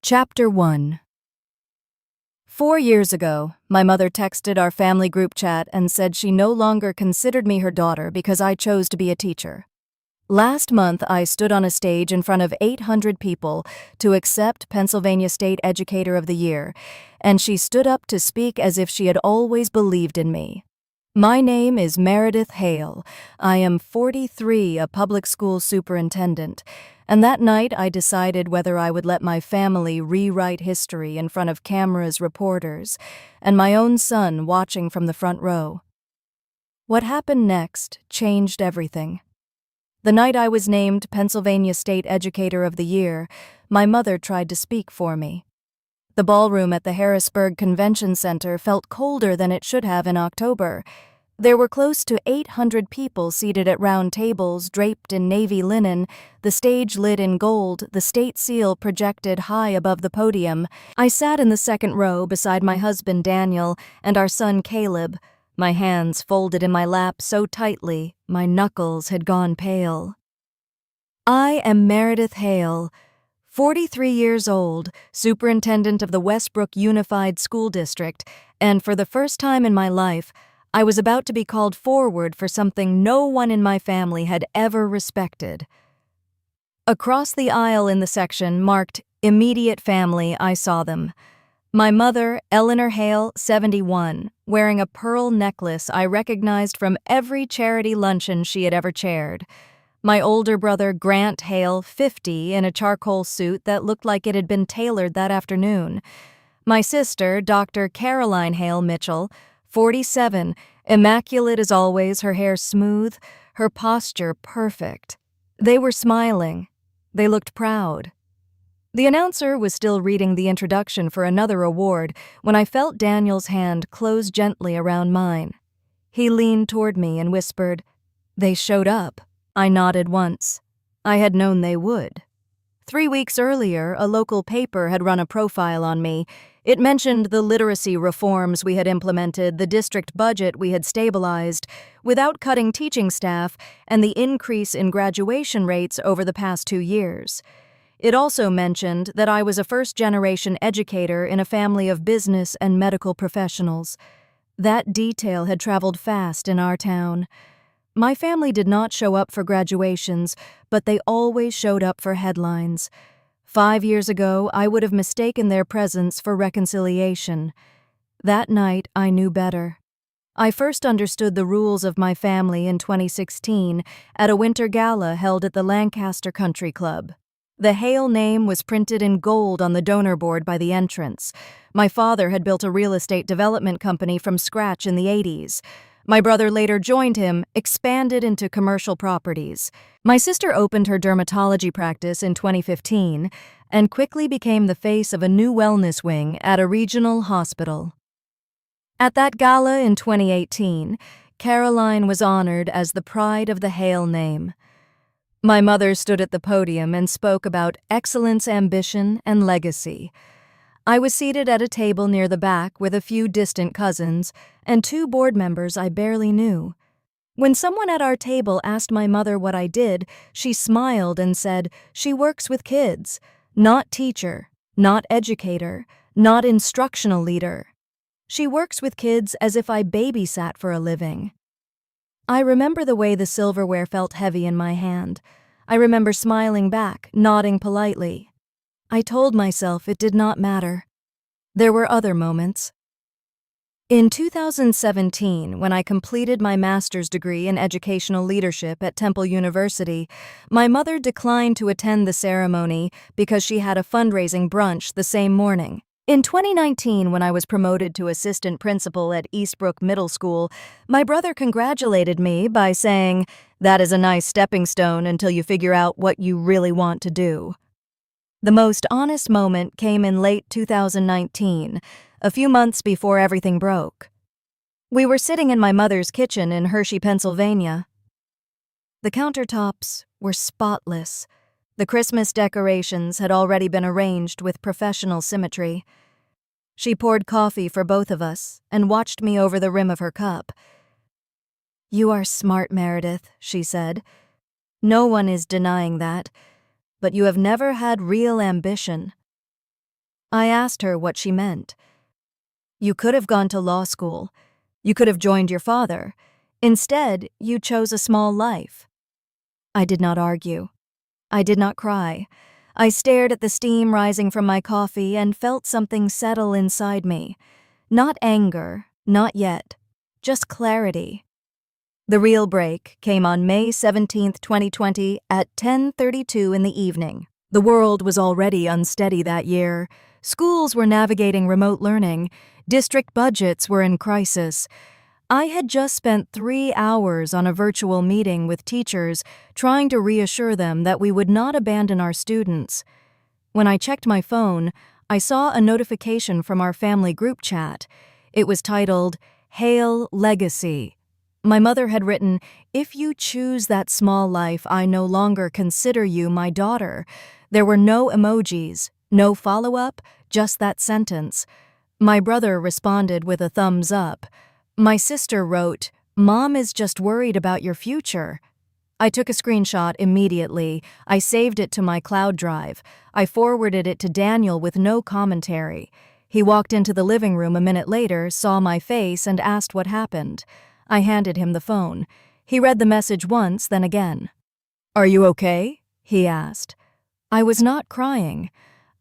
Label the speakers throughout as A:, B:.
A: Chapter 1. 4 years ago, my mother texted our family group chat and said she no longer considered me her daughter because I chose to be a teacher. Last month, I stood on a stage in front of 800 people to accept Pennsylvania State Educator of the Year, and she stood up to speak as if she had always believed in me. My name is Meredith Hale. I am 43, a public school superintendent, and that night I decided whether I would let my family rewrite history in front of cameras, reporters, and my own son watching from the front row. What happened next changed everything. The night I was named Pennsylvania State Educator of the Year, my mother tried to speak for me. The ballroom at the Harrisburg Convention Center felt colder than it should have in October. There were close to 800 people seated at round tables draped in navy linen, the stage lit in gold, the state seal projected high above the podium. I sat in the second row beside my husband Daniel and our son Caleb, my hands folded in my lap so tightly my knuckles had gone pale. I am Meredith Hale, 43 years old, superintendent of the Westbrook Unified School District, and for the first time in my life, I was about to be called forward for something no one in my family had ever respected. Across the aisle in the section marked Immediate Family, I saw them. My mother, Eleanor Hale, 71, wearing a pearl necklace I recognized from every charity luncheon she had ever chaired. My older brother, Grant Hale, 50, in a charcoal suit that looked like it had been tailored that afternoon. My sister, Dr. Caroline Hale Mitchell, 47, immaculate as always, her hair smooth, her posture perfect. They were smiling. They looked proud. The announcer was still reading the introduction for another award when I felt Daniel's hand close gently around mine. He leaned toward me and whispered, "They showed up." I nodded once. I had known they would. 3 weeks earlier, a local paper had run a profile on me. It mentioned the literacy reforms we had implemented, the district budget we had stabilized, without cutting teaching staff, and the increase in graduation rates over the past 2 years. It also mentioned that I was a first-generation educator in a family of business and medical professionals. That detail had traveled fast in our town. My family did not show up for graduations, but they always showed up for headlines. 5 years ago, I would have mistaken their presence for reconciliation. That night, I knew better. I first understood the rules of my family in 2016 at a winter gala held at the Lancaster Country Club. The Hale name was printed in gold on the donor board by the entrance. My father had built a real estate development company from scratch in the 80s. My brother later joined him, expanded into commercial properties. My sister opened her dermatology practice in 2015 and quickly became the face of a new wellness wing at a regional hospital. At that gala in 2018, Caroline was honored as the pride of the Hale name. My mother stood at the podium and spoke about excellence, ambition, and legacy. I was seated at a table near the back with a few distant cousins and 2 board members I barely knew. When someone at our table asked my mother what I did, she smiled and said, "She works with kids, not teacher, not educator, not instructional leader. She works with kids as if I babysat for a living." I remember the way the silverware felt heavy in my hand. I remember smiling back, nodding politely. I told myself it did not matter. There were other moments. In 2017, when I completed my master's degree in educational leadership at Temple University, my mother declined to attend the ceremony because she had a fundraising brunch the same morning. In 2019, when I was promoted to assistant principal at Eastbrook Middle School, my brother congratulated me by saying, "That is a nice stepping stone until you figure out what you really want to do." The most honest moment came in late 2019, a few months before everything broke. We were sitting in my mother's kitchen in Hershey, Pennsylvania. The countertops were spotless. The Christmas decorations had already been arranged with professional symmetry. She poured coffee for both of us and watched me over the rim of her cup. "You are smart, Meredith," she said. "No one is denying that. But you have never had real ambition." I asked her what she meant. You could have gone to law school. You could have joined your father. Instead, you chose a small life. I did not argue. I did not cry. I stared at the steam rising from my coffee and felt something settle inside me. Not anger, not yet, just clarity. The real break came on May 17, 2020 at 10:32 in the evening. The world was already unsteady that year. Schools were navigating remote learning. District budgets were in crisis. I had just spent 3 hours on a virtual meeting with teachers trying to reassure them that we would not abandon our students. When I checked my phone, I saw a notification from our family group chat. It was titled, Hail Legacy. My mother had written, "If you choose that small life, I no longer consider you my daughter." There were no emojis, no follow-up, just that sentence. My brother responded with a thumbs up. My sister wrote, "Mom is just worried about your future." I took a screenshot immediately. I saved it to my cloud drive. I forwarded it to Daniel with no commentary. He walked into the living room a minute later, saw my face, and asked what happened. I handed him the phone. He read the message once, then again. "Are you okay?" he asked. I was not crying.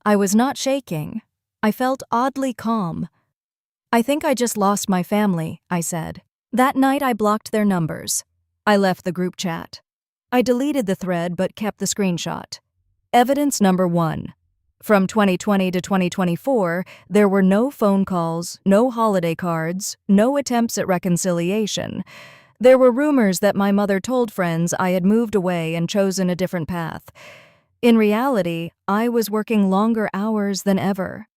A: I was not shaking. I felt oddly calm. "I think I just lost my family," I said. That night I blocked their numbers. I left the group chat. I deleted the thread but kept the screenshot. Evidence number 1. From 2020 to 2024, there were no phone calls, no holiday cards, no attempts at reconciliation. There were rumors that my mother told friends I had moved away and chosen a different path. In reality, I was working longer hours than ever.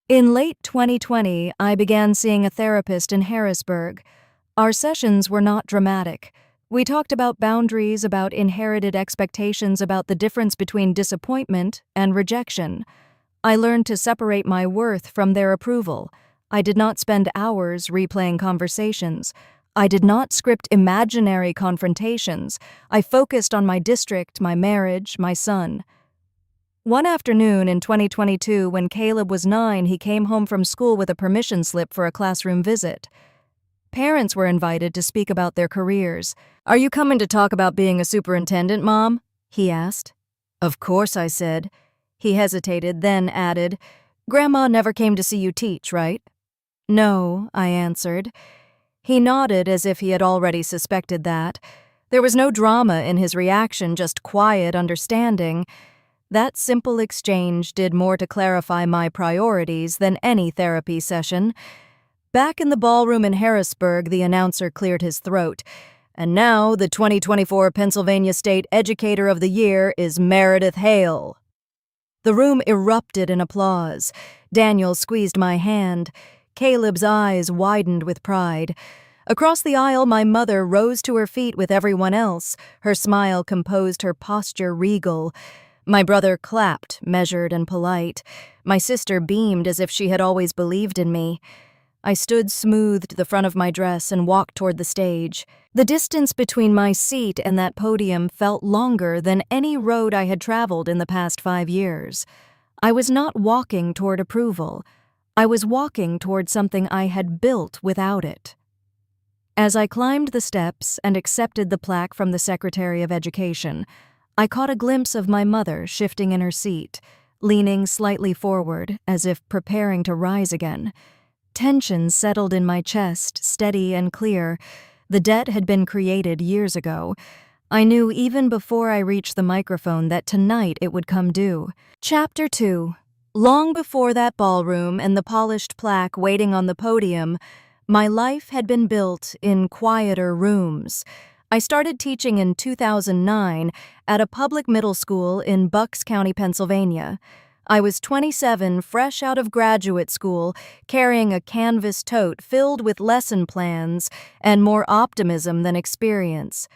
A: In late 2020, I began seeing a therapist in Harrisburg. Our sessions were not dramatic. We talked about boundaries, about inherited expectations, about the difference between disappointment and rejection. I learned to separate my worth from their approval. I did not spend hours replaying conversations. I did not script imaginary confrontations. I focused on my district, my marriage, my son. One afternoon in 2022, when Caleb was 9, he came home from school with a permission slip for a classroom visit. Parents were invited to speak about their careers. "Are you coming to talk about being a superintendent, Mom?" he asked. "Of course," I said. He hesitated, then added, "Grandma never came to see you teach, right?" "No," I answered. He nodded as if he had already suspected that. There was no drama in his reaction, just quiet understanding. That simple exchange did more to clarify my priorities than any therapy session. Back in the ballroom in Harrisburg, the announcer cleared his throat. "And now, the 2024 Pennsylvania State Educator of the Year is Meredith Hale." The room erupted in applause. Daniel squeezed my hand. Caleb's eyes widened with pride. Across the aisle, my mother rose to her feet with everyone else. Her smile composed, her posture regal. My brother clapped, measured and polite. My sister beamed as if she had always believed in me. I stood, smoothed the front of my dress, and walked toward the stage. The distance between my seat and that podium felt longer than any road I had traveled in the past 5 years. I was not walking toward approval. I was walking toward something I had built without it. As I climbed the steps and accepted the plaque from the Secretary of Education, I caught a glimpse of my mother shifting in her seat, leaning slightly forward as if preparing to rise again. Tension settled in my chest, steady and clear. The debt had been created years ago. I knew even before I reached the microphone that tonight it would come due. Chapter 2. Long before that ballroom and the polished plaque waiting on the podium, my life had been built in quieter rooms. I started teaching in 2009 at a public middle school in Bucks County, Pennsylvania. I was 27, fresh out of graduate school, carrying a canvas tote filled with lesson plans and more optimism than experience.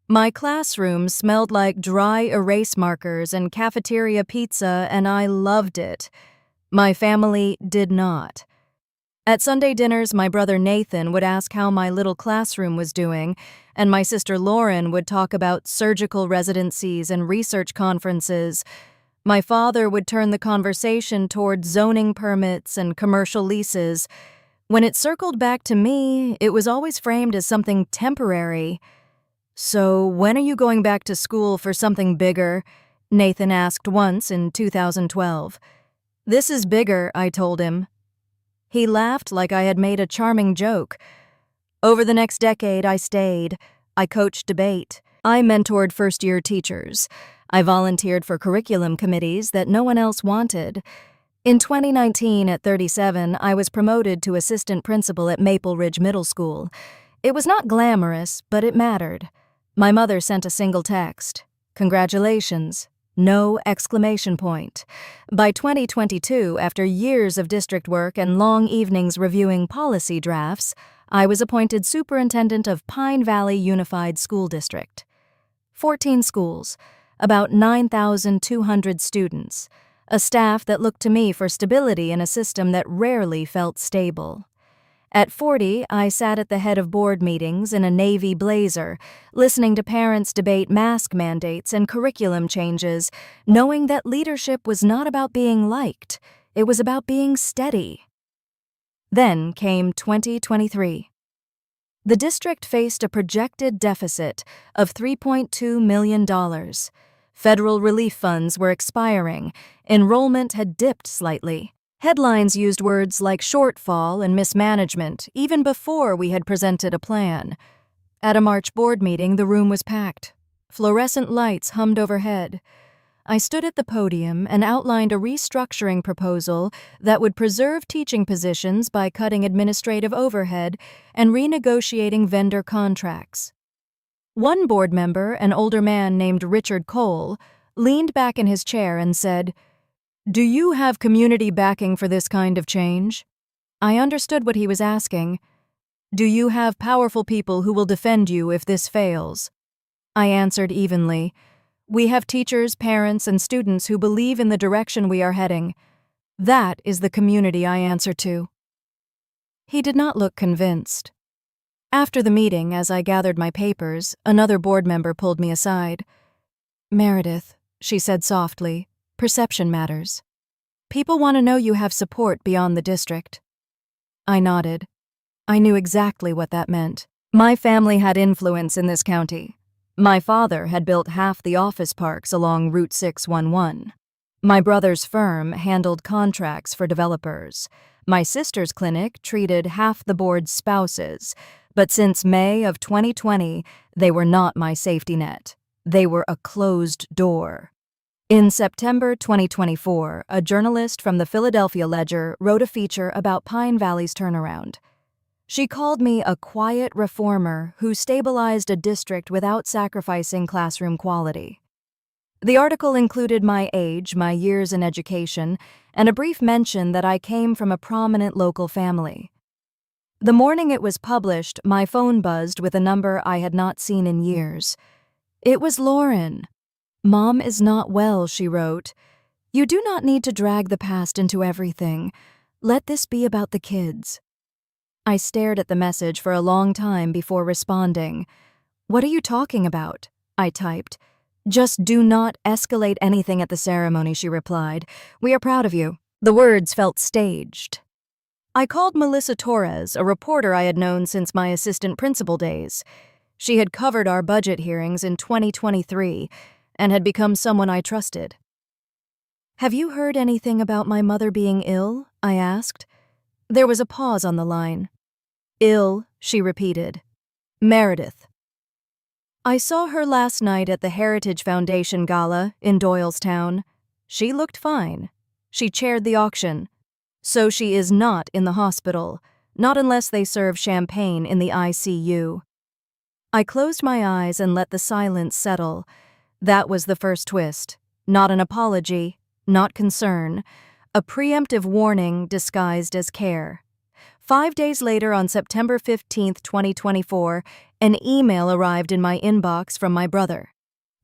A: My classroom smelled like dry erase markers and cafeteria pizza, and I loved it. My family did not. At Sunday dinners, my brother Nathan would ask how my little classroom was doing, and my sister Lauren would talk about surgical residencies and research conferences. My father would turn the conversation toward zoning permits and commercial leases. When it circled back to me, it was always framed as something temporary. "So when are you going back to school for something bigger?" Nathan asked once in 2012. "This is bigger," I told him. He laughed like I had made a charming joke. Over the next decade, I stayed. I coached debate. I mentored first-year teachers. I volunteered for curriculum committees that no one else wanted. In 2019, at 37, I was promoted to assistant principal at Maple Ridge Middle School. It was not glamorous, but it mattered. My mother sent a single text. "Congratulations." No exclamation point. By 2022, after years of district work and long evenings reviewing policy drafts, I was appointed superintendent of Pine Valley Unified School District. 14 schools, about 9,200 students, a staff that looked to me for stability in a system that rarely felt stable. At 40, I sat at the head of board meetings in a navy blazer, listening to parents debate mask mandates and curriculum changes, knowing that leadership was not about being liked, it was about being steady. Then came 2023. The district faced a projected deficit of $3.2 million. Federal relief funds were expiring. Enrollment had dipped slightly. Headlines used words like shortfall and mismanagement even before we had presented a plan. At a March board meeting, the room was packed. Fluorescent lights hummed overhead. I stood at the podium and outlined a restructuring proposal that would preserve teaching positions by cutting administrative overhead and renegotiating vendor contracts. One board member, an older man named Richard Cole, leaned back in his chair and said, "Do you have community backing for this kind of change?" I understood what he was asking. "Do you have powerful people who will defend you if this fails?" I answered evenly. "We have teachers, parents, and students who believe in the direction we are heading. That is the community I answer to." He did not look convinced. After the meeting, as I gathered my papers, another board member pulled me aside. "Meredith," she said softly, "perception matters. People want to know you have support beyond the district." I nodded. I knew exactly what that meant. My family had influence in this county. My father had built half the office parks along Route 611. My brother's firm handled contracts for developers. My sister's clinic treated half the board's spouses, but since May of 2020, they were not my safety net. They were a closed door. In September 2024, a journalist from the Philadelphia Ledger wrote a feature about Pine Valley's turnaround. She called me a quiet reformer who stabilized a district without sacrificing classroom quality. The article included my age, my years in education, and a brief mention that I came from a prominent local family. The morning it was published, my phone buzzed with a number I had not seen in years. It was Lauren. "Mom is not well," she wrote. "You do not need to drag the past into everything. Let this be about the kids." I stared at the message for a long time before responding. "What are you talking about?" I typed. "Just do not escalate anything at the ceremony," she replied. "We are proud of you." The words felt staged. I called Melissa Torres, a reporter I had known since my assistant principal days. She had covered our budget hearings in 2023 and had become someone I trusted. "Have you heard anything about my mother being ill?" I asked. There was a pause on the line. "Ill," she repeated. "Meredith." I saw her last night at the Heritage Foundation Gala in Doylestown. She looked fine. She chaired the auction. So she is not in the hospital, not unless they serve champagne in the ICU. I closed my eyes and let the silence settle. That was the first twist. Not an apology, not concern. A preemptive warning disguised as care. 5 days later, on September 15, 2024, an email arrived in my inbox from my brother.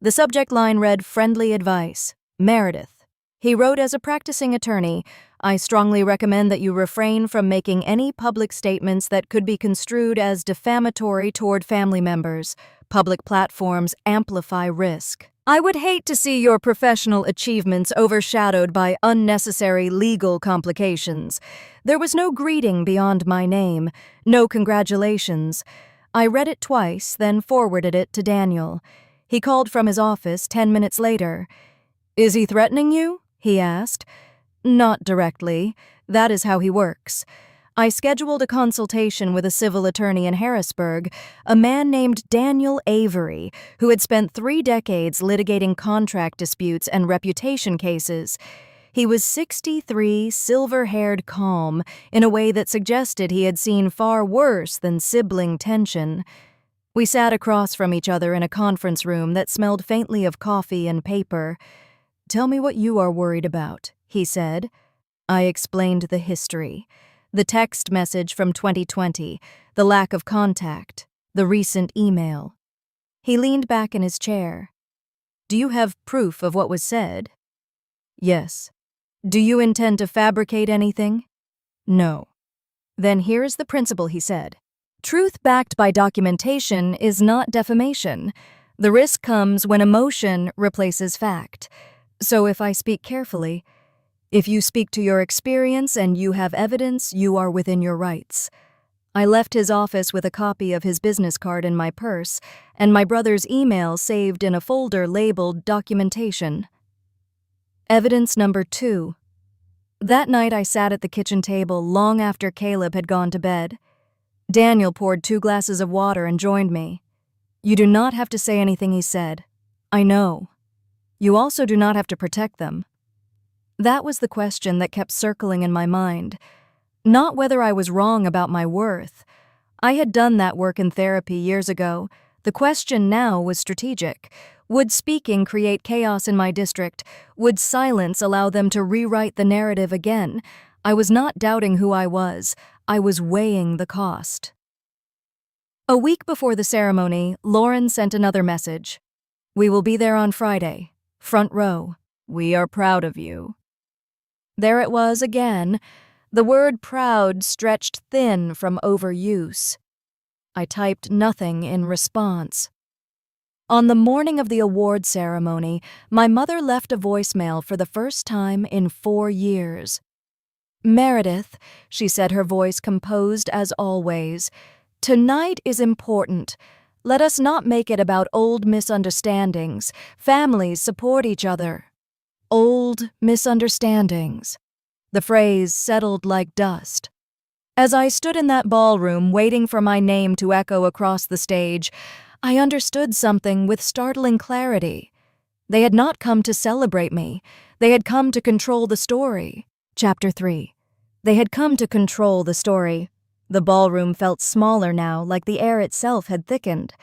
A: The subject line read, "Friendly advice, Meredith." He wrote, "As a practicing attorney, I strongly recommend that you refrain from making any public statements that could be construed as defamatory toward family members. Public platforms amplify risk." I would hate to see your professional achievements overshadowed by unnecessary legal complications. There was no greeting beyond my name, no congratulations. I read it twice, then forwarded it to Daniel. He called from his office 10 minutes later. "Is he threatening you?" he asked. "Not directly. That is how he works." I scheduled a consultation with a civil attorney in Harrisburg, a man named Daniel Avery, who had spent 3 decades litigating contract disputes and reputation cases. He was 63, silver-haired calm, in a way that suggested he had seen far worse than sibling tension. We sat across from each other in a conference room that smelled faintly of coffee and paper. "Tell me what you are worried about," he said. I explained the history. The text message from 2020, the lack of contact, the recent email. He leaned back in his chair. "Do you have proof of what was said?" "Yes." "Do you intend to fabricate anything?" "No." "Then here's the principle," he said. "Truth backed by documentation is not defamation. The risk comes when emotion replaces fact. So if I speak carefully, if you speak to your experience and you have evidence, you are within your rights." I left his office with a copy of his business card in my purse and my brother's email saved in a folder labeled Documentation. Evidence number 2. That night I sat at the kitchen table long after Caleb had gone to bed. Daniel poured 2 glasses of water and joined me. "You do not have to say anything," he said. "I know. You also do not have to protect them." That was the question that kept circling in my mind. Not whether I was wrong about my worth. I had done that work in therapy years ago. The question now was strategic. Would speaking create chaos in my district? Would silence allow them to rewrite the narrative again? I was not doubting who I was. I was weighing the cost. A week before the ceremony, Lauren sent another message. "We will be there on Friday. Front row. We are proud of you." There it was again. The word proud stretched thin from overuse. I typed nothing in response. On the morning of the award ceremony, my mother left a voicemail for the first time in 4 years. "Meredith," she said, her voice composed as always, "tonight is important. Let us not make it about old misunderstandings. Families support each other." Old misunderstandings. The phrase settled like dust. As I stood in that ballroom waiting for my name to echo across the stage, I understood something with startling clarity. They had not come to celebrate me. They had come to control the story. Chapter 3. They had come to control the story. The ballroom felt smaller now, like the air itself had thickened.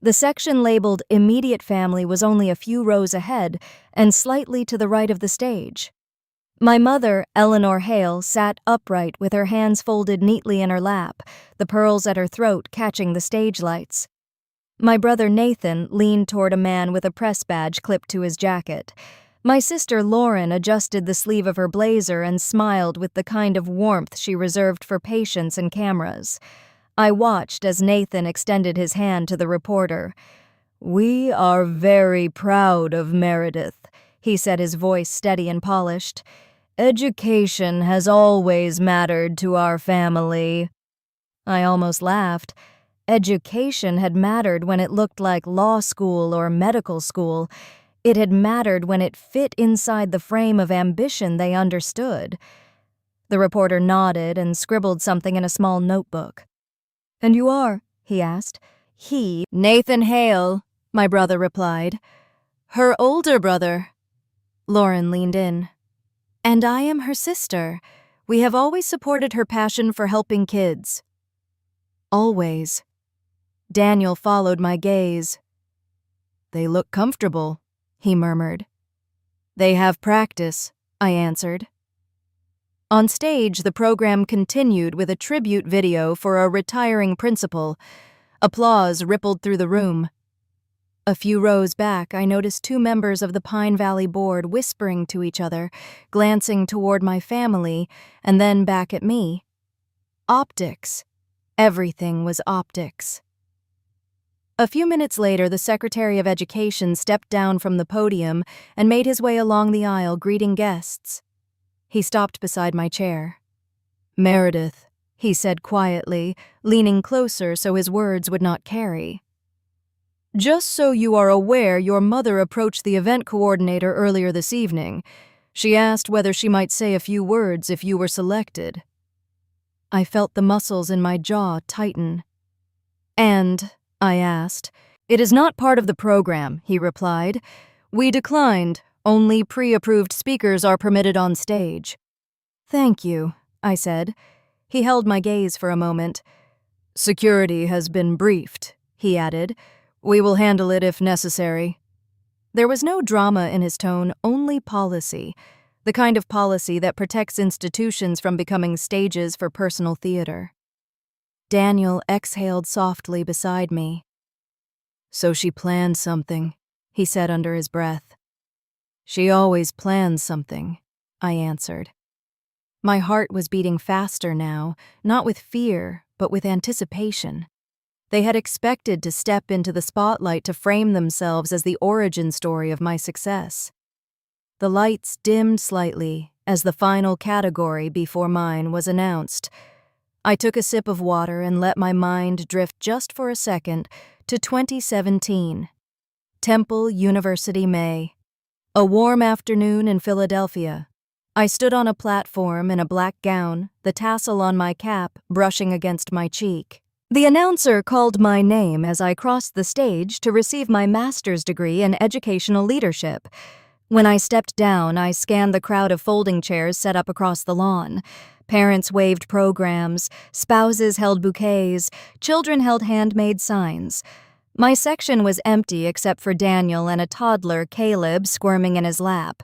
A: The section labeled Immediate Family was only a few rows ahead and slightly to the right of the stage. My mother, Eleanor Hale, sat upright with her hands folded neatly in her lap, the pearls at her throat catching the stage lights. My brother Nathan leaned toward a man with a press badge clipped to his jacket. My sister Lauren adjusted the sleeve of her blazer and smiled with the kind of warmth she reserved for patients and cameras. I watched as Nathan extended his hand to the reporter. "We are very proud of Meredith," he said, his voice steady and polished. "Education has always mattered to our family." I almost laughed. Education had mattered when it looked like law school or medical school. It had mattered when it fit inside the frame of ambition they understood. The reporter nodded and scribbled something in a small notebook. "And you are?" he asked. "He, Nathan Hale," my brother replied. "Her older brother." Lauren leaned in. "And I am her sister. We have always supported her passion for helping kids." "Always." Daniel followed my gaze. "They look comfortable," he murmured. "They have practice," I answered. On stage, the program continued with a tribute video for a retiring principal. Applause rippled through the room. A few rows back, I noticed 2 members of the Pine Valley Board whispering to each other, glancing toward my family, and then back at me. Optics. Everything was optics. A few minutes later, the Secretary of Education stepped down from the podium and made his way along the aisle greeting guests. He stopped beside my chair. "Meredith," he said quietly, leaning closer so his words would not carry. "Just so you are aware, your mother approached the event coordinator earlier this evening. She asked whether she might say a few words if you were selected." I felt the muscles in my jaw tighten. "And?" I asked. "It is not part of the program," he replied. "We declined. Only pre-approved speakers are permitted on stage." "Thank you," I said. He held my gaze for a moment. "Security has been briefed," he added. "We will handle it if necessary." There was no drama in his tone, only policy, the kind of policy that protects institutions from becoming stages for personal theater. Daniel exhaled softly beside me. "So she planned something," he said under his breath. "She always plans something," I answered. My heart was beating faster now, not with fear, but with anticipation. They had expected to step into the spotlight to frame themselves as the origin story of my success. The lights dimmed slightly as the final category before mine was announced. I took a sip of water and let my mind drift just for a second to 2017. Temple University, May. A warm afternoon in Philadelphia. I stood on a platform in a black gown, the tassel on my cap brushing against my cheek. The announcer called my name as I crossed the stage to receive my master's degree in educational leadership. When I stepped down, I scanned the crowd of folding chairs set up across the lawn. Parents waved programs, spouses held bouquets, children held handmade signs. My section was empty except for Daniel and a toddler, Caleb, squirming in his lap.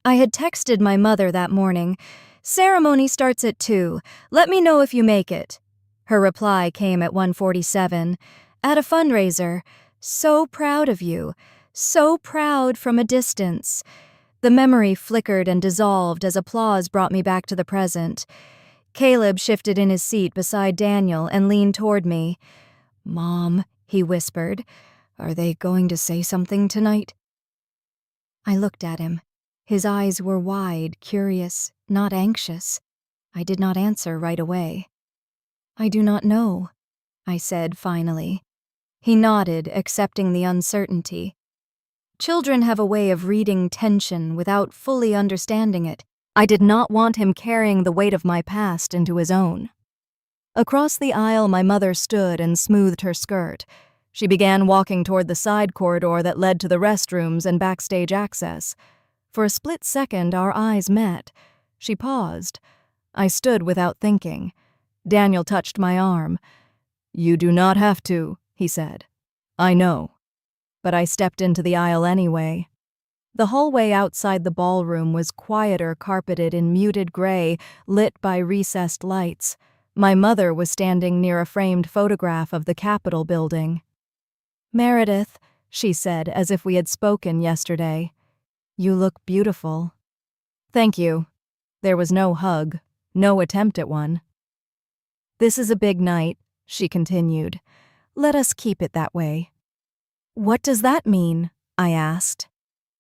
A: I had texted my mother that morning, "Ceremony starts at 2. Let me know if you make it." Her reply came at 1:47. "At a fundraiser. So proud of you. So proud from a distance." The memory flickered and dissolved as applause brought me back to the present. Caleb shifted in his seat beside Daniel and leaned toward me. "Mom," he whispered, "are they going to say something tonight?" I looked at him. His eyes were wide, curious, not anxious. I did not answer right away. "I do not know," I said finally. He nodded, accepting the uncertainty. Children have a way of reading tension without fully understanding it. I did not want him carrying the weight of my past into his own. Across the aisle, my mother stood and smoothed her skirt. She began walking toward the side corridor that led to the restrooms and backstage access. For a split second, our eyes met. She paused. I stood without thinking. Daniel touched my arm. "You do not have to," he said. "I know." But I stepped into the aisle anyway. The hallway outside the ballroom was quieter, carpeted in muted gray, lit by recessed lights. My mother was standing near a framed photograph of the Capitol building. "Meredith," she said, as if we had spoken yesterday, "you look beautiful." "Thank you." There was no hug, no attempt at one. "This is a big night," she continued. "Let us keep it that way." "What does that mean?" I asked.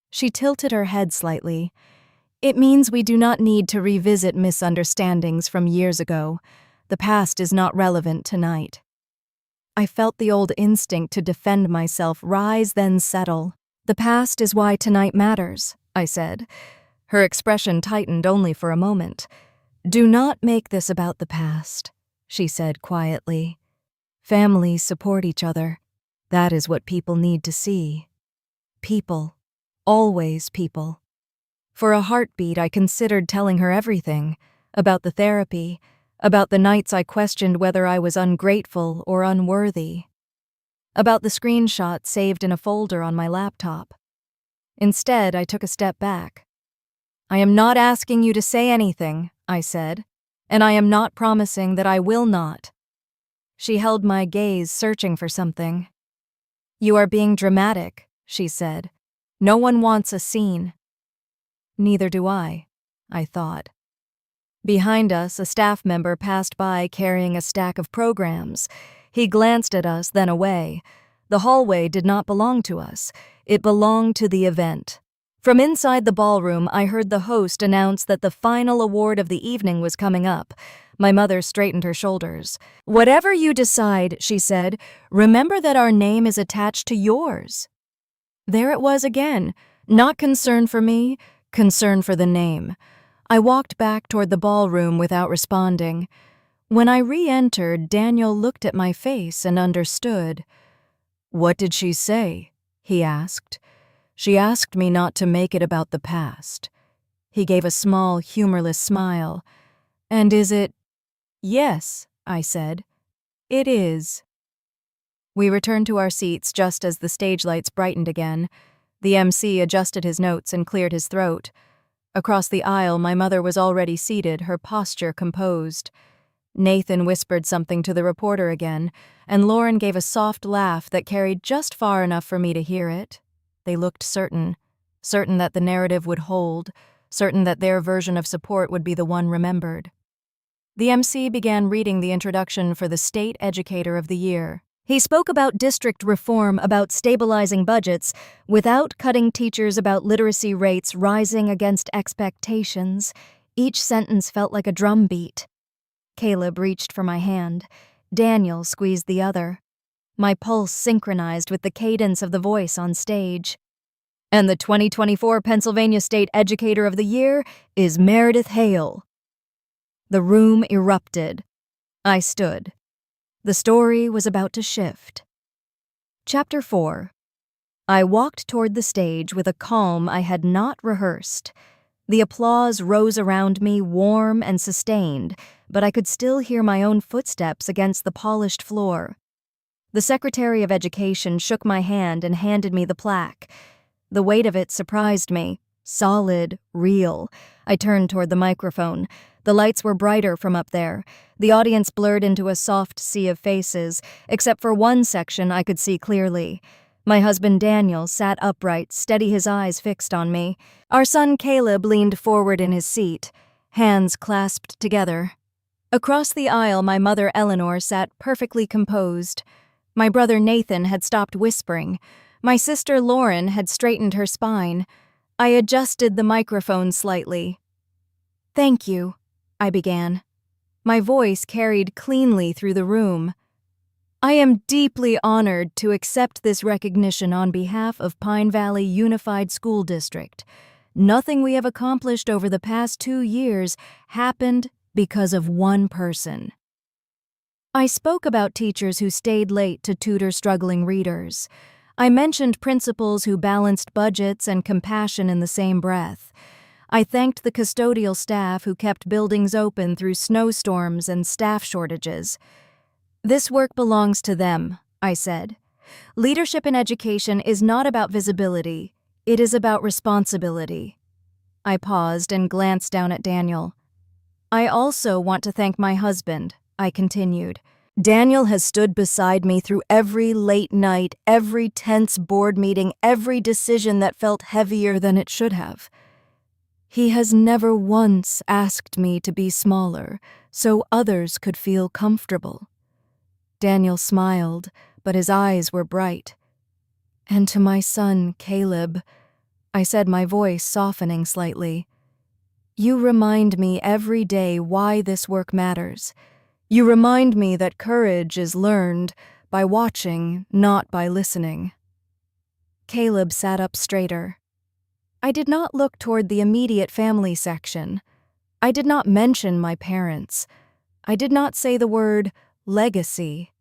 A: She tilted her head slightly. "It means we do not need to revisit misunderstandings from years ago. The past is not relevant tonight." I felt the old instinct to defend myself rise, then settle. "The past is why tonight matters," I said. Her expression tightened only for a moment. "Do not make this about the past," she said quietly. "Families support each other. That is what people need to see. People. Always people." For a heartbeat, I considered telling her everything. About the therapy. About the nights I questioned whether I was ungrateful or unworthy. About the screenshot saved in a folder on my laptop. Instead, I took a step back. "I am not asking you to say anything," I said, "and I am not promising that I will not." She held my gaze, searching for something. "You are being dramatic," she said. "No one wants a scene." Neither do I thought. Behind us, a staff member passed by carrying a stack of programs. He glanced at us, then away. The hallway did not belong to us. It belonged to the event. From inside the ballroom, I heard the host announce that the final award of the evening was coming up. My mother straightened her shoulders. "Whatever you decide," she said, "remember that our name is attached to yours." There it was again. Not concern for me, concern for the name. I walked back toward the ballroom without responding. When I re-entered, Daniel looked at my face and understood. "What did she say?" he asked. "She asked me not to make it about the past." He gave a small, humorless smile. "And is it?" "Yes," I said. "It is." We returned to our seats just as the stage lights brightened again. The MC adjusted his notes and cleared his throat. Across the aisle, my mother was already seated, her posture composed. Nathan whispered something to the reporter again, and Lauren gave a soft laugh that carried just far enough for me to hear it. They looked certain that the narrative would hold, certain that their version of support would be the one remembered. The MC began reading the introduction for the State Educator of the Year. He spoke about district reform, about stabilizing budgets, without cutting teachers, about literacy rates rising against expectations. Each sentence felt like a drumbeat. Caleb reached for my hand. Daniel squeezed the other. My pulse synchronized with the cadence of the voice on stage. "And the 2024 Pennsylvania State Educator of the Year is Meredith Hale." The room erupted. I stood. The story was about to shift. Chapter 4. I walked toward the stage with a calm I had not rehearsed. The applause rose around me, warm and sustained, but I could still hear my own footsteps against the polished floor. The Secretary of Education shook my hand and handed me the plaque. The weight of it surprised me. Solid, real. I turned toward the microphone. The lights were brighter from up there. The audience blurred into a soft sea of faces. Except for one section I could see clearly. My husband Daniel sat upright, steady, his eyes fixed on me. Our son Caleb leaned forward in his seat, hands clasped together. Across the aisle, my mother Eleanor sat perfectly composed. My brother Nathan had stopped whispering. My sister Lauren had straightened her spine. I adjusted the microphone slightly. "Thank you," I began. My voice carried cleanly through the room. "I am deeply honored to accept this recognition on behalf of Pine Valley Unified School District. Nothing we have accomplished over the past 2 years happened because of one person." I spoke about teachers who stayed late to tutor struggling readers. I mentioned principals who balanced budgets and compassion in the same breath. I thanked the custodial staff who kept buildings open through snowstorms and staff shortages. "This work belongs to them," I said. "Leadership in education is not about visibility. It is about responsibility." I paused and glanced down at Daniel. "I also want to thank my husband," I continued. "Daniel has stood beside me through every late night, every tense board meeting, every decision that felt heavier than it should have. He has never once asked me to be smaller so others could feel comfortable." Daniel smiled, but his eyes were bright. "And to my son, Caleb," I said, my voice softening slightly, "you remind me every day why this work matters. You remind me that courage is learned by watching, not by listening." Caleb sat up straighter. I did not look toward the immediate family section. I did not mention my parents. I did not say the word legacy.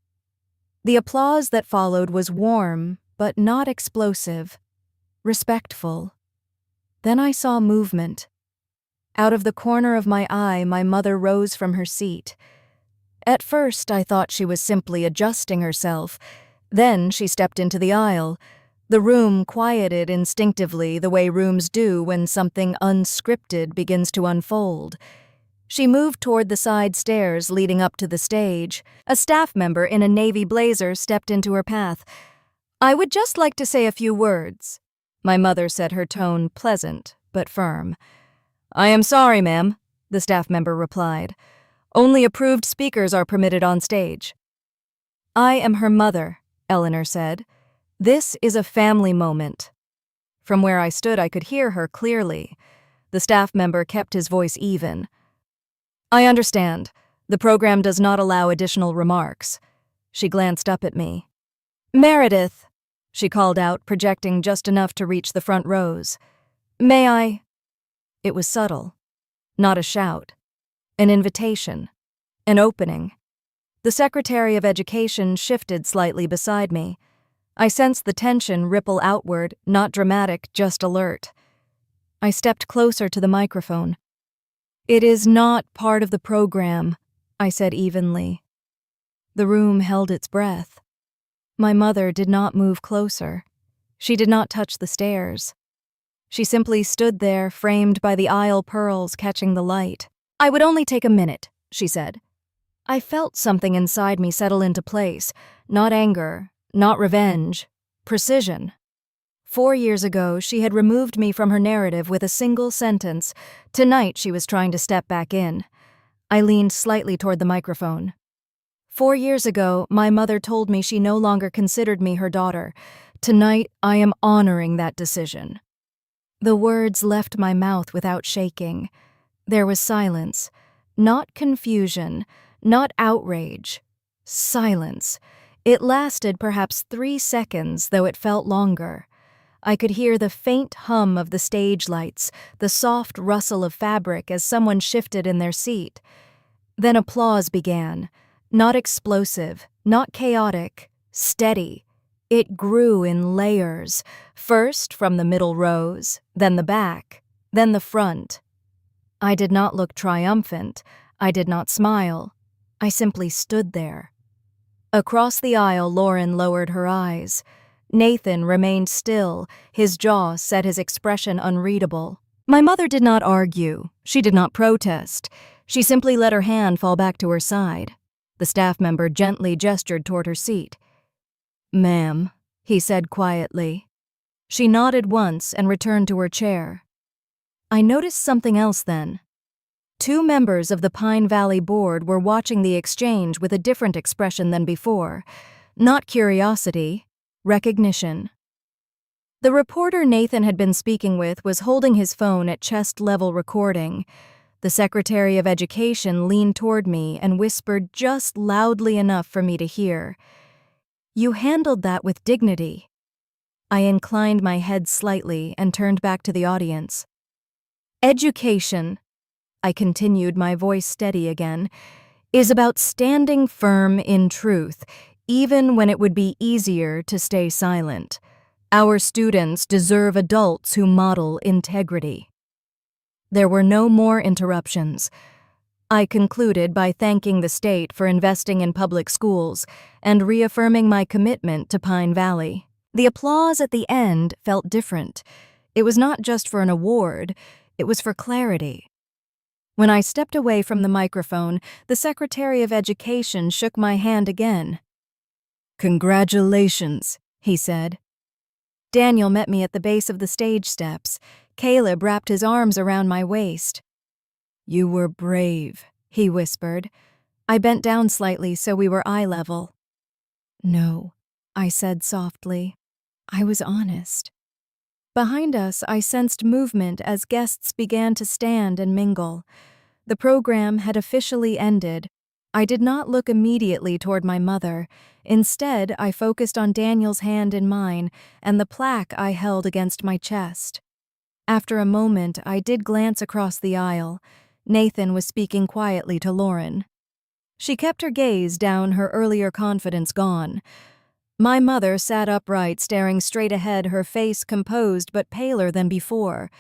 A: The applause that followed was warm, but not explosive, respectful. Then I saw movement. Out of the corner of my eye, my mother rose from her seat. At first, I thought she was simply adjusting herself. Then she stepped into the aisle. The room quieted instinctively, the way rooms do when something unscripted begins to unfold. She moved toward the side stairs leading up to the stage. A staff member in a navy blazer stepped into her path. "I would just like to say a few words," my mother said, her tone pleasant but firm. "I am sorry, ma'am," the staff member replied. "Only approved speakers are permitted on stage." "I am her mother," Eleanor said. This is a family moment. From where I stood, I could hear her clearly. The staff member kept his voice even. I understand. The program does not allow additional remarks. She glanced up at me. Meredith, she called out, projecting just enough to reach the front rows. May I? It was subtle. Not a shout. An invitation. An opening. The Secretary of Education shifted slightly beside me. I sensed the tension ripple outward, not dramatic, just alert. I stepped closer to the microphone. It is not part of the program, I said evenly. The room held its breath. My mother did not move closer. She did not touch the stairs. She simply stood there, framed by the aisle pearls catching the light. I would only take a minute, she said. I felt something inside me settle into place. Not anger, not revenge. Precision. 4 years ago, she had removed me from her narrative with a single sentence. Tonight, she was trying to step back in. I leaned slightly toward the microphone. 4 years ago, my mother told me she no longer considered me her daughter. Tonight, I am honoring that decision. The words left my mouth without shaking. There was silence. Not confusion, not outrage. Silence. It lasted perhaps 3 seconds, though it felt longer. I could hear the faint hum of the stage lights, the soft rustle of fabric as someone shifted in their seat. Then applause began. Not explosive, not chaotic, steady. It grew in layers, first from the middle rows, then the back, then the front. I did not look triumphant. I did not smile. I simply stood there. Across the aisle, Lauren lowered her eyes. Nathan remained still, his jaw set, his expression unreadable. My mother did not argue. She did not protest. She simply let her hand fall back to her side. The staff member gently gestured toward her seat. Ma'am, he said quietly. She nodded once and returned to her chair. I noticed something else then. 2 members of the Pine Valley Board were watching the exchange with a different expression than before. Not curiosity, recognition. The reporter Nathan had been speaking with was holding his phone at chest-level recording. The Secretary of Education leaned toward me and whispered just loudly enough for me to hear. You handled that with dignity. I inclined my head slightly and turned back to the audience. Education, I continued, my voice steady again, is about standing firm in truth, even when it would be easier to stay silent. Our students deserve adults who model integrity. There were no more interruptions. I concluded by thanking the state for investing in public schools and reaffirming my commitment to Pine Valley. The applause at the end felt different. It was not just for an award, it was for clarity. When I stepped away from the microphone, the Secretary of Education shook my hand again. Congratulations, he said. Daniel met me at the base of the stage steps. Caleb wrapped his arms around my waist. You were brave, he whispered. I bent down slightly so we were eye level. No, I said softly. I was honest. Behind us, I sensed movement as guests began to stand and mingle. The program had officially ended. I did not look immediately toward my mother. Instead, I focused on Daniel's hand in mine and the plaque I held against my chest. After a moment, I did glance across the aisle. Nathan was speaking quietly to Lauren. She kept her gaze down, her earlier confidence gone. My mother sat upright, staring straight ahead, her face composed but paler than before.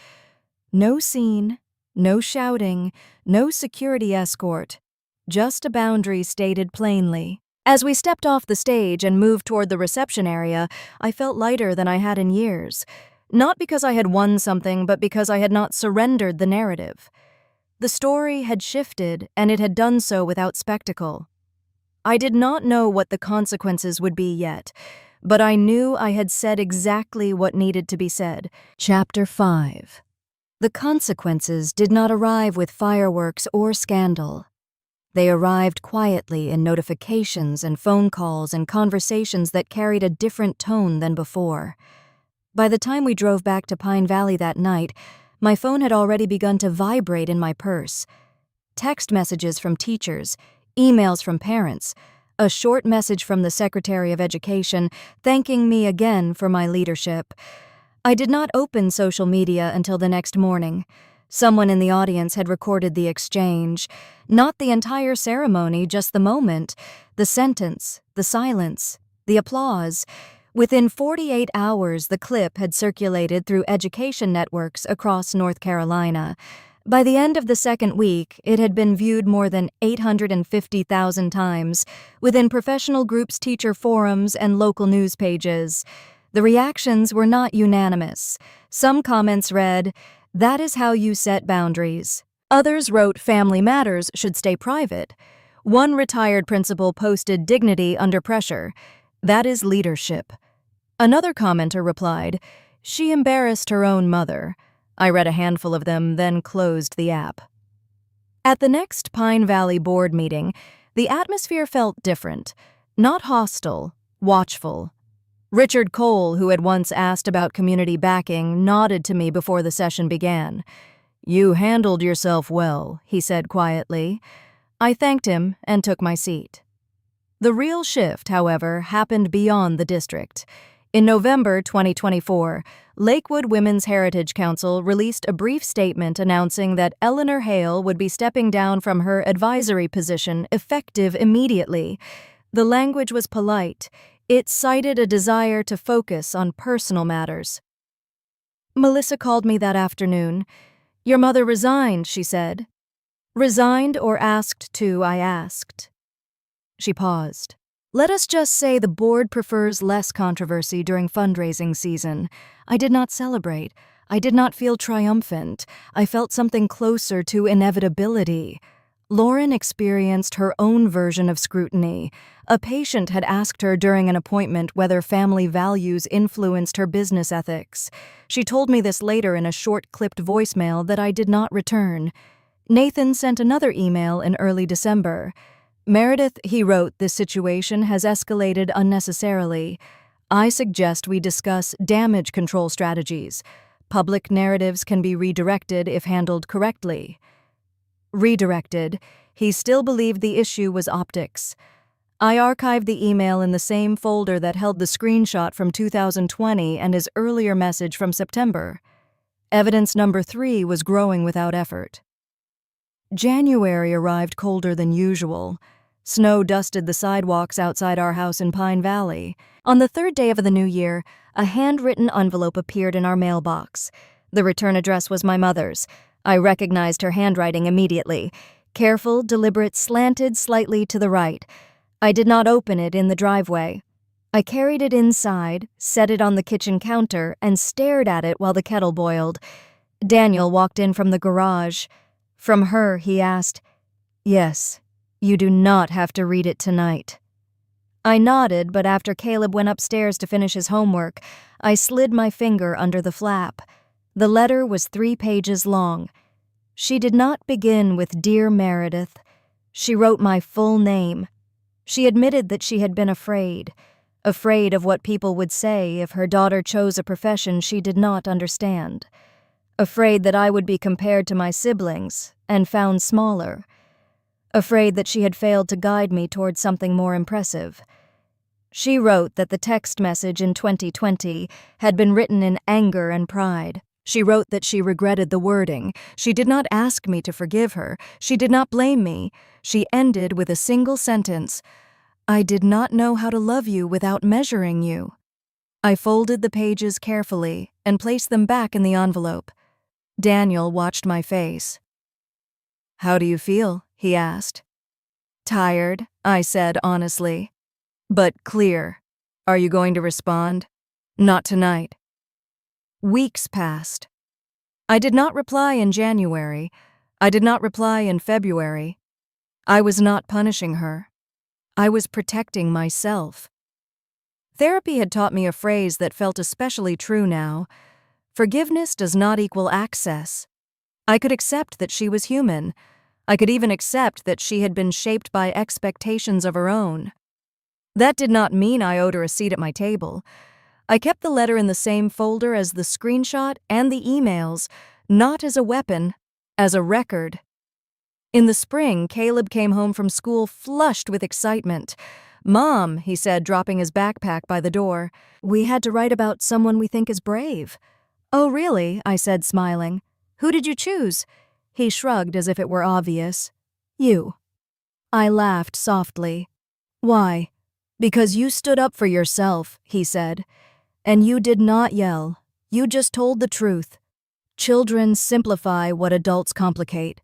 A: No scene, no shouting, no security escort, just a boundary stated plainly. As we stepped off the stage and moved toward the reception area, I felt lighter than I had in years. Not because I had won something, but because I had not surrendered the narrative. The story had shifted, and it had done so without spectacle. I did not know what the consequences would be yet, but I knew I had said exactly what needed to be said. Chapter 5. The consequences did not arrive with fireworks or scandal. They arrived quietly in notifications and phone calls and conversations that carried a different tone than before. By the time we drove back to Pine Valley that night, my phone had already begun to vibrate in my purse. Text messages from teachers, emails from parents, a short message from the Secretary of Education thanking me again for my leadership. I did not open social media until the next morning. Someone in the audience had recorded the exchange. Not the entire ceremony, just the moment, the sentence, the silence, the applause. Within 48 hours, the clip had circulated through education networks across North Carolina. By the end of the second week, it had been viewed more than 850,000 times within professional groups, teacher forums, and local news pages. The reactions were not unanimous. Some comments read, "That is how you set boundaries." Others wrote, "Family matters should stay private." One retired principal posted, "Dignity under pressure. That is leadership." Another commenter replied, "She embarrassed her own mother." I read a handful of them, then closed the app. At the next Pine Valley board meeting, the atmosphere felt different, not hostile, watchful. Richard Cole, who had once asked about community backing, nodded to me before the session began. "You handled yourself well," he said quietly. I thanked him and took my seat. The real shift, however, happened beyond the district. In November 2024, Lakewood Women's Heritage Council released a brief statement announcing that Eleanor Hale would be stepping down from her advisory position effective immediately. The language was polite. It cited a desire to focus on personal matters. Melissa called me that afternoon. "Your mother resigned," she said. "Resigned or asked to?" I asked. She paused. "Let us just say the board prefers less controversy during fundraising season." I did not celebrate. I did not feel triumphant. I felt something closer to inevitability. Lauren experienced her own version of scrutiny. A patient had asked her during an appointment whether family values influenced her business ethics. She told me this later in a short-clipped voicemail that I did not return. Nathan sent another email in early December. "Meredith," he wrote, "this situation has escalated unnecessarily. I suggest we discuss damage control strategies. Public narratives can be redirected if handled correctly." Redirected. He still believed the issue was optics. I archived the email in the same folder that held the screenshot from 2020 and his earlier message from September. Evidence number 3 was growing without effort. January arrived colder than usual. Snow dusted the sidewalks outside our house in Pine Valley. On the third day of the new year, a handwritten envelope appeared in our mailbox. The return address was my mother's. I recognized her handwriting immediately. Careful, deliberate, slanted slightly to the right. I did not open it in the driveway. I carried it inside, set it on the kitchen counter, and stared at it while the kettle boiled. Daniel walked in from the garage. From her, he asked, "Yes, you do not have to read it tonight." I nodded, but after Caleb went upstairs to finish his homework, I slid my finger under the flap. The letter was 3 pages long. She did not begin with "Dear Meredith." She wrote my full name. She admitted that she had been afraid of what people would say if her daughter chose a profession she did not understand. Afraid that I would be compared to my siblings and found smaller. Afraid that she had failed to guide me towards something more impressive. She wrote that the text message in 2020 had been written in anger and pride. She wrote that she regretted the wording. She did not ask me to forgive her. She did not blame me. She ended with a single sentence, "I did not know how to love you without measuring you." I folded the pages carefully and placed them back in the envelope. Daniel watched my face. "How do you feel?" he asked. "Tired," I said honestly. "But clear. Are you going to respond?" "Not tonight." Weeks passed. I did not reply in January. I did not reply in February. I was not punishing her. I was protecting myself. Therapy had taught me a phrase that felt especially true now. Forgiveness does not equal access. I could accept that she was human. I could even accept that she had been shaped by expectations of her own. That did not mean I owed her a seat at my table. I kept the letter in the same folder as the screenshot and the emails, not as a weapon, as a record. In the spring, Caleb came home from school flushed with excitement. "Mom," he said, dropping his backpack by the door, "we had to write about someone we think is brave." "Oh, really?" I said, smiling. "Who did you choose?" He shrugged as if it were obvious. "You." I laughed softly. "Why?" "Because you stood up for yourself," he said. "And you did not yell. You just told the truth. Children simplify what adults complicate."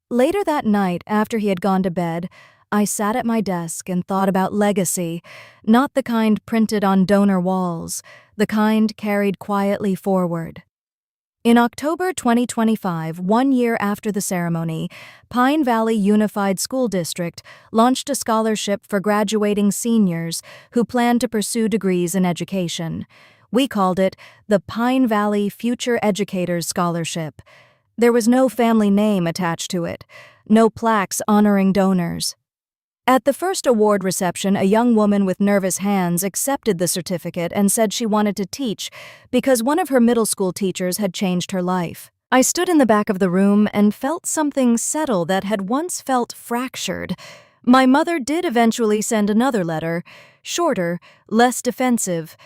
A: Later that night, after he had gone to bed, I sat at my desk and thought about legacy, not the kind printed on donor walls, the kind carried quietly forward. In October 2025, 1 year after the ceremony, Pine Valley Unified School District launched a scholarship for graduating seniors who plan to pursue degrees in education. We called it the Pine Valley Future Educators Scholarship. There was no family name attached to it, no plaques honoring donors. At the first award reception, a young woman with nervous hands accepted the certificate and said she wanted to teach because one of her middle school teachers had changed her life. I stood in the back of the room and felt something settle that had once felt fractured. My mother did eventually send another letter, shorter, less defensive.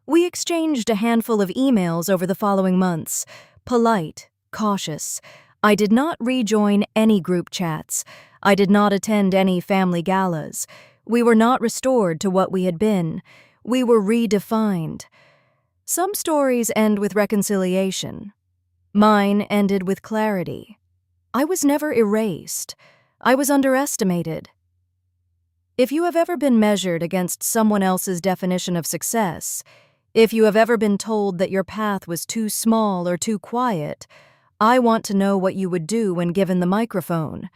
A: We exchanged a handful of emails over the following months, polite, cautious. I did not rejoin any group chats. I did not attend any family galas. We were not restored to what we had been. We were redefined. Some stories end with reconciliation. Mine ended with clarity. I was never erased. I was underestimated. If you have ever been measured against someone else's definition of success, if you have ever been told that your path was too small or too quiet, I want to know what you would do when given the microphone.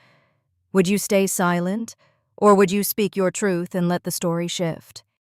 A: Would you stay silent, or would you speak your truth and let the story shift?